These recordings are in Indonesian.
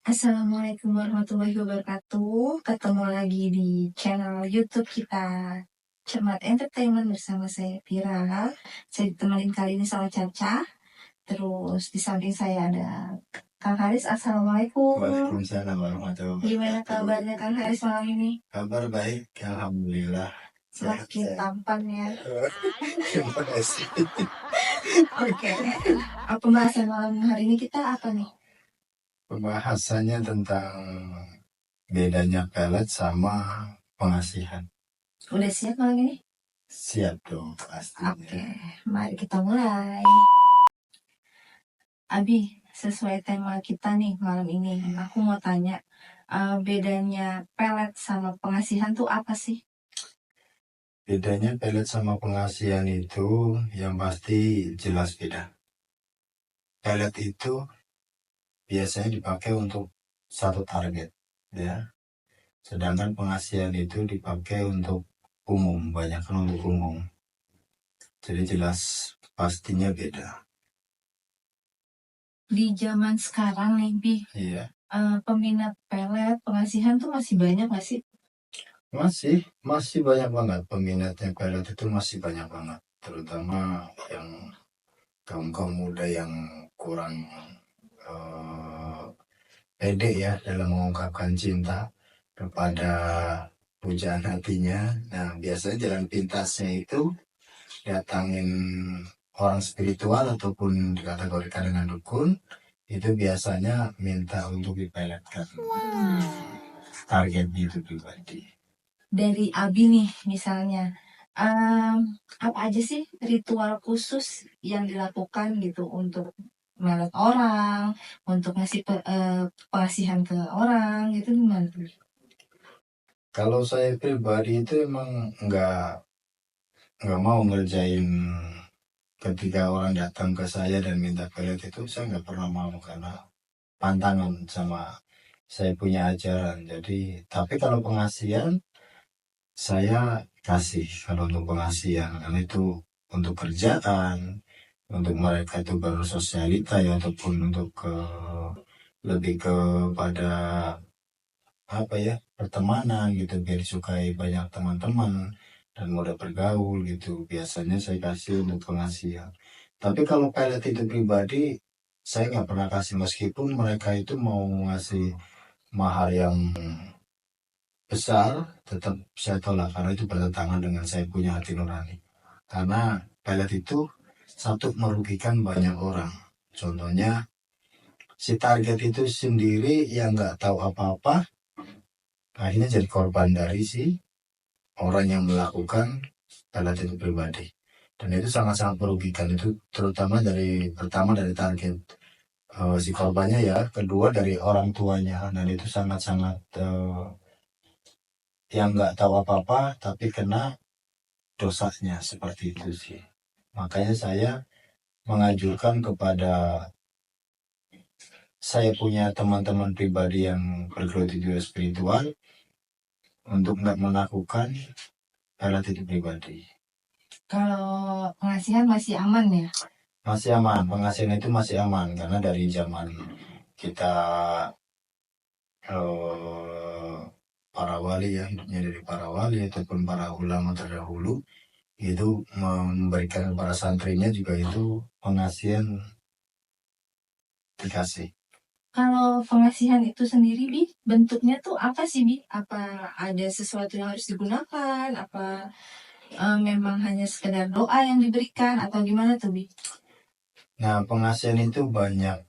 Assalamualaikum warahmatullahi wabarakatuh. Ketemu lagi di channel YouTube kita, Cermat Entertainment bersama saya Vira. Saya ditemenin kali ini sama Caca. Terus di samping saya ada Kang Haris. Assalamualaikum. Waalaikumsalam warahmatullahi wabarakatuh. Gimana kabarnya Kang Haris malam ini? Kabar baik, alhamdulillah. Semakin tampan ya. Terima kasih. Oke. Pembahasan malam hari ini kita apa nih? Pembahasannya tentang bedanya pelet sama pengasihan. Udah siap malam ini? Siap dong pastinya. Oke, mari kita mulai. Abi, sesuai tema kita nih malam ini, aku mau tanya, bedanya pelet sama pengasihan tuh apa sih? Bedanya pelet sama pengasihan itu yang pasti jelas beda. Pelet itu biasanya dipakai untuk satu target, ya. Sedangkan pengasihan itu dipakai untuk umum, banyak untuk umum. Jadi jelas pastinya beda. Di zaman sekarang nih, Bi, Iya. peminat pelet, pengasihan tuh masih banyak gak sih? Masih banyak banget peminatnya pelet itu masih banyak banget. Terutama yang kaum muda yang kurang pede ya dalam mengungkapkan cinta kepada pujaan hatinya. Nah, biasanya jalan pintasnya itu datangin orang spiritual ataupun dikategorikan dengan dukun, itu biasanya minta untuk dipeletkan. Target itu pribadi. Dari Abi nih misalnya, apa aja sih ritual khusus yang dilakukan gitu untuk melet orang, untuk ngasih pengasihan ke orang, gitu gimana tuh? Kalau saya pribadi itu emang nggak mau ngerjain ketika orang datang ke saya dan minta pelet itu, saya nggak pernah mau karena pantangan sama saya punya ajaran. Jadi, tapi kalau pengasihan saya kasih kalau untuk pengasihan karena itu untuk kerjaan, untuk mereka itu baru sosialita ya ataupun untuk lebih kepada apa ya pertemanan gitu biar disukai banyak teman-teman dan mudah bergaul gitu biasanya saya kasih untuk pengasihan. Tapi kalau pelet itu pribadi saya nggak pernah kasih meskipun mereka itu mau ngasih mahar yang besar tetap saya tolak karena itu bertentangan dengan saya punya hati nurani. Karena pelet itu satu merugikan banyak orang. Contohnya si target itu sendiri yang nggak tahu apa-apa akhirnya jadi korban dari si orang yang melakukan pelet itu pribadi. Dan itu sangat-sangat merugikan itu terutama pertama dari target si korbannya ya, kedua dari orang tuanya dan itu sangat-sangat yang nggak tahu apa-apa tapi kena dosanya seperti itu sih. Makanya saya mengajukan kepada saya punya teman-teman pribadi yang bergelut di dunia spiritual untuk nggak melakukan pelet itu pribadi. Kalau pengasihan masih aman ya? Masih aman, pengasihan itu masih aman karena dari zaman kita para wali ya, hidupnya dari para wali ataupun para ulama terdahulu itu memberikan para santrinya juga itu pengasihan dikasih. Kalau pengasihan itu sendiri, Bi, bentuknya tuh apa sih, Bi? Apa ada sesuatu yang harus digunakan? Apa memang hanya sekedar doa yang diberikan? Atau gimana tuh, Bi? Nah, pengasihan itu banyak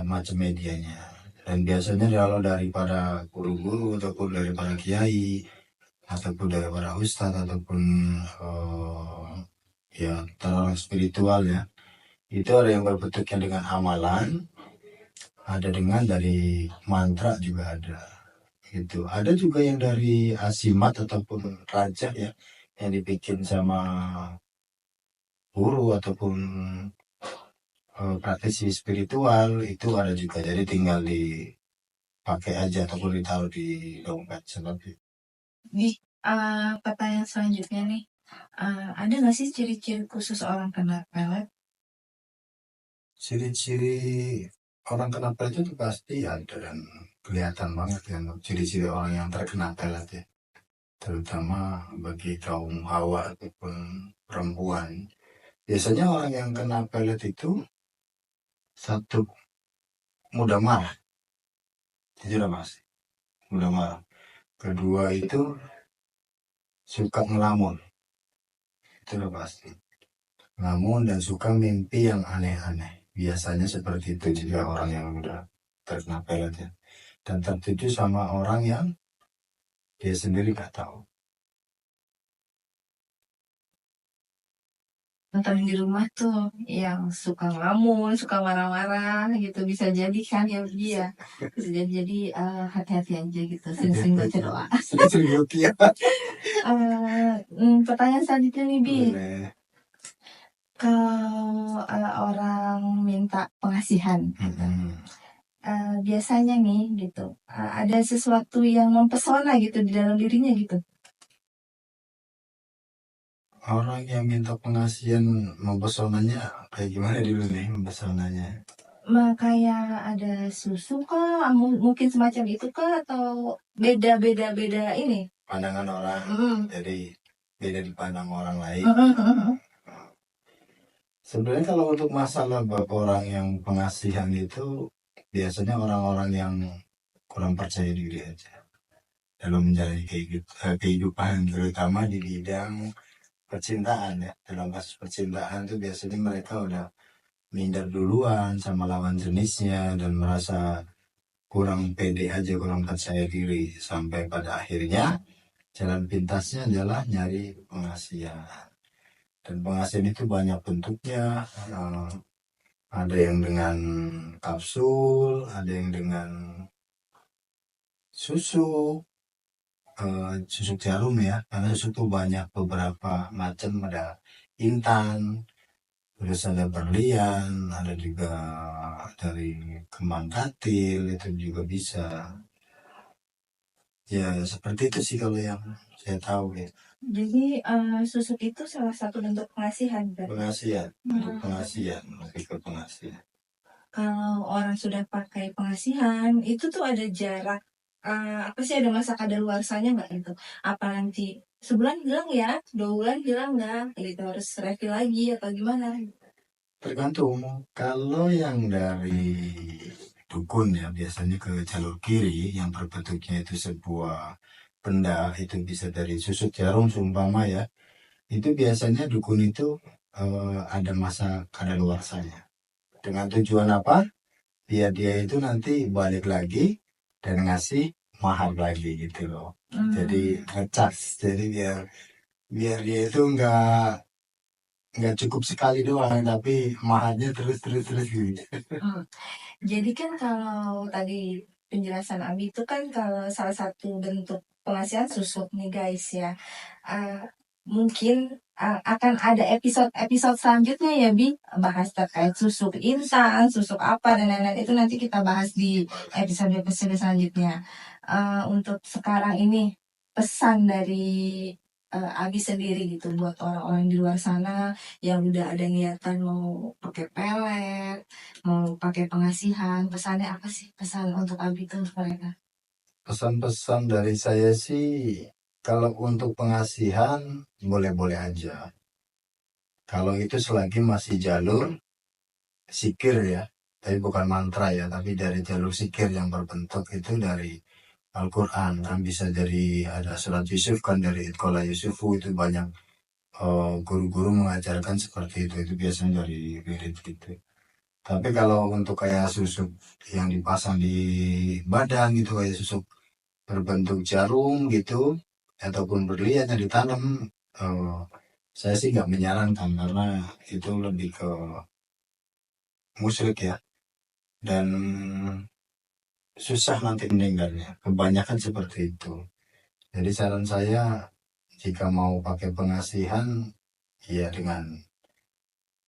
macam medianya. Dan biasanya kalau daripada guru-guru ataupun daripada kiai ataupun daripada ustadz ataupun ya orang spiritual ya. Itu ada yang berbentuknya dengan amalan, ada dengan dari mantra juga ada. Gitu. Ada juga yang dari asimat ataupun raja ya yang dibikin sama guru ataupun praktisi spiritual itu ada juga. Jadi tinggal dipakai aja ataupun ditaruh di dompet seperti itu. Di pertanyaan selanjutnya nih, ada nggak sih ciri-ciri khusus orang kena pelet? Ciri-ciri orang kena pelet itu pasti ada dan kelihatan banget kan ciri-ciri orang yang terkena pelet ya. Terutama bagi kaum hawa ataupun perempuan. Biasanya orang yang kena pelet itu satu mudah marah, itu udah pasti, mudah marah. Kedua itu suka ngelamun, itu udah pasti. Ngelamun dan suka mimpi yang aneh-aneh. Biasanya seperti itu jika orang yang udah terkena pelet ya. Dan tertuju sama orang yang dia sendiri gak tahu. Nonton di rumah tuh yang suka ngelamun, suka marah-marah gitu, bisa jadi kan ya dia. Bisa jadi hati-hati aja gitu, sering-sering baca doa. Sering rukiah. Pertanyaan selanjutnya nih Bi, Boleh. kalau orang minta pengasihan, biasanya nih gitu, ada sesuatu yang mempesona gitu di dalam dirinya gitu. Orang yang minta pengasihan mempesonanya kayak gimana dulu nih mempesonanya? Kayak ada susu kah, mungkin semacam itu kah, atau beda ini? Pandangan orang, jadi beda dipandang orang lain. Sebenarnya kalau untuk masalah orang yang pengasihan itu biasanya orang-orang yang kurang percaya diri aja dalam menjalani kehidupan, terutama di bidang percintaan ya. Dalam kasus percintaan itu biasanya mereka udah minder duluan sama lawan jenisnya dan merasa kurang pede aja, kurang percaya diri, sampai pada akhirnya jalan pintasnya adalah nyari pengasihan. Dan pengasihan itu banyak bentuknya. Ada yang dengan kapsul, ada yang dengan susu, susu jarum ya, karena susu itu banyak beberapa macam, ada intan, terus ada berlian, ada juga dari kembang katil, itu juga bisa. Ya seperti itu sih kalau yang saya tahu ya. Jadi susu itu salah satu bentuk pengasihan kan? Pengasihan, untuk pengasihan, lebih ke pengasihan. Kalau orang sudah pakai pengasihan, itu tuh ada jarak, apa sih, ada masa kadaluarsanya nggak gitu? Apa nanti sebulan hilang ya, 2 bulan hilang nggak? Gitu harus refill lagi atau gimana? Tergantung, kalau yang dari dukun ya biasanya ke jalur kiri yang berbentuknya itu sebuah benda, itu bisa dari susut jarum seumpama ya, itu biasanya dukun itu ada masa kadaluarsanya. Dengan tujuan apa? Biar dia itu nanti balik lagi dan ngasih mahar lagi gitu loh. Jadi ngecas, jadi biar dia itu nggak cukup sekali doang, tapi maharnya terus gitu. Jadi kan kalau tadi penjelasan Abi itu kan kalau salah satu bentuk pengasihan susuk nih guys ya. Uh, Mungkin akan ada episode selanjutnya ya Bi, bahas terkait susuk instan, susuk apa dan lain-lain, itu nanti kita bahas di episode selanjutnya. Untuk sekarang ini pesan dari Abi sendiri gitu buat orang-orang di luar sana yang udah ada niatan mau pakai pelet, mau pakai pengasihan, pesannya apa sih, pesan untuk Abi tuh untuk mereka? Pesan-pesan dari saya sih, kalau untuk pengasihan boleh-boleh aja. Kalau itu selagi masih jalur sikir ya, tapi bukan mantra ya, tapi dari jalur sikir yang berbentuk itu dari Al-Quran kan, bisa dari ada surat Yusuf kan, dari Itqala Yusufu itu banyak guru-guru mengajarkan seperti itu biasanya dari wirid gitu. Tapi kalau untuk kayak susuk yang dipasang di badan gitu, kayak susuk berbentuk jarum gitu ataupun berlian yang ditanam, eh, saya sih nggak menyarankan karena itu lebih ke musyrik ya, dan susah nanti meninggalnya, kebanyakan seperti itu. Jadi saran saya, jika mau pakai pengasihan ya dengan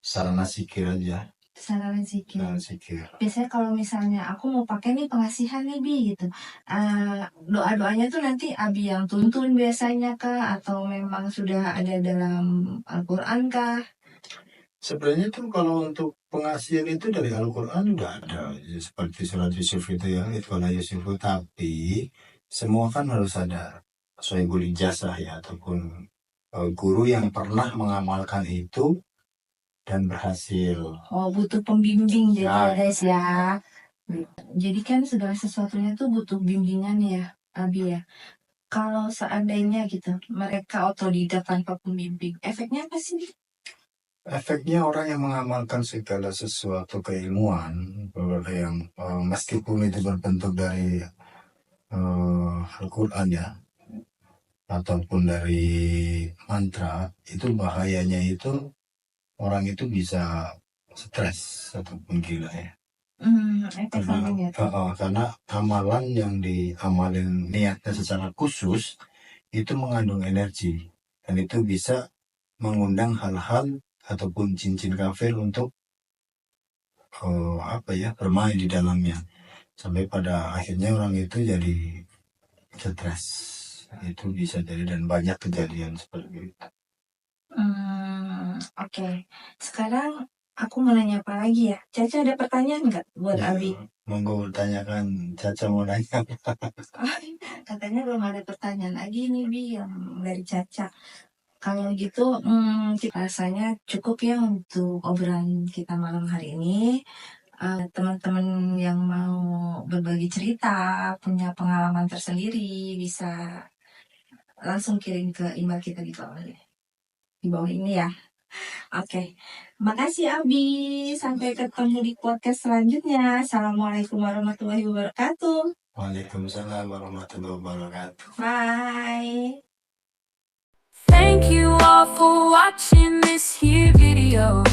sarana sikir aja. Sarana sikir. Sarana sikir. Biasanya kalau misalnya aku mau pakai nih pengasihan nih Bi gitu, doa-doanya tuh nanti Abi yang tuntun biasanya kah, atau memang sudah ada dalam Al-Quran kah? Sebenarnya tuh kalau untuk pengasihan itu dari Al-Quran udah ada, ya, seperti surat Yusuf itu ya, itu kalau Yusuf, tapi semua kan harus ada sohibul ijazah ya, ataupun guru yang pernah mengamalkan itu dan berhasil. Oh, butuh pembimbing jadi ya Ya, guys ya. Jadi kan segala sesuatunya tuh butuh bimbingan ya, Abi ya. Kalau seandainya gitu, mereka otodidak tanpa pembimbing, efeknya apa sih? efeknya orang yang mengamalkan segala sesuatu keilmuan, yang meskipun itu berbentuk dari Al-Quran ya, ataupun dari mantra, itu bahayanya itu orang itu bisa stres ataupun gila ya. Efek sampingnya tuh. Karena amalan yang diamalin niatnya secara khusus itu mengandung energi, dan itu bisa mengundang hal-hal ataupun cincin kafir untuk bermain di dalamnya, sampai pada akhirnya orang itu jadi stres. Itu bisa jadi, dan banyak kejadian seperti itu. Oke. Sekarang aku mau nanya apa lagi ya? Caca ada pertanyaan nggak buat Ya, Abi? monggo tanyakan, Caca mau nanya. Katanya belum ada pertanyaan lagi nih Bi yang dari Caca. Kalau gitu, rasanya cukup ya untuk obrolan kita malam hari ini. Teman-teman yang mau berbagi cerita, punya pengalaman tersendiri, bisa langsung kirim ke email kita di bawah ini ya. Oke, makasih Abi. Sampai ketemu di podcast selanjutnya. Assalamualaikum warahmatullahi wabarakatuh. Waalaikumsalam warahmatullahi wabarakatuh. Bye. Thank you all for watching this here video.